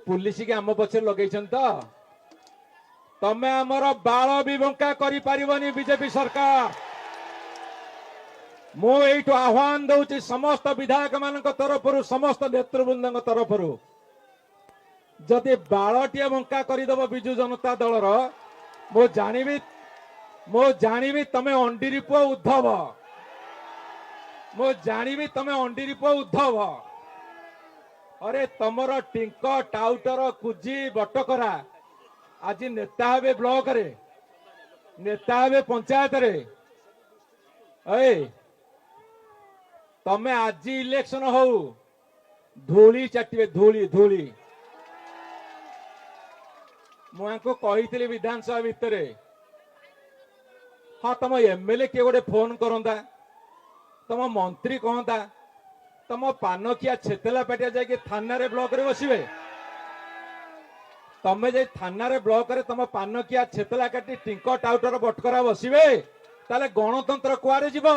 Police के आम पछे लगे तमें आमर बाल भी बंका करी बीजेपी सरकार मुझे आह्वान दूसरी समस्त विधायक मान तरफ समस्त नेतृवृंद तरफ जदि बालटे बंका करदेव विजु जनता दलर मो जानी तमें अंडीरी पुआ उद्धव मो जानी तमें अंडीरी पुआ उद्धव अरे तमर टिंक टाउटर कुजी बटकरा आज नेता हे ब्लॉक रे नेता हे पंचायत रे तमें आज इलेक्शन हो धूली चाटे धूली धूली मुझे कही विधानसभा भितर हाँ तुम एमएलए किए गोटे फोन करता तुम मंत्री कहता तुम पानखिया छेतला पेटिया जाके थाना रे ब्लॉक रे बसवे तमें जाई थाना रे ब्लॉक रे तुम पानखिया छेतला काटी टिंक टाउटर बटकरा बसवे ताले गणतंत्र कुआरे जीव।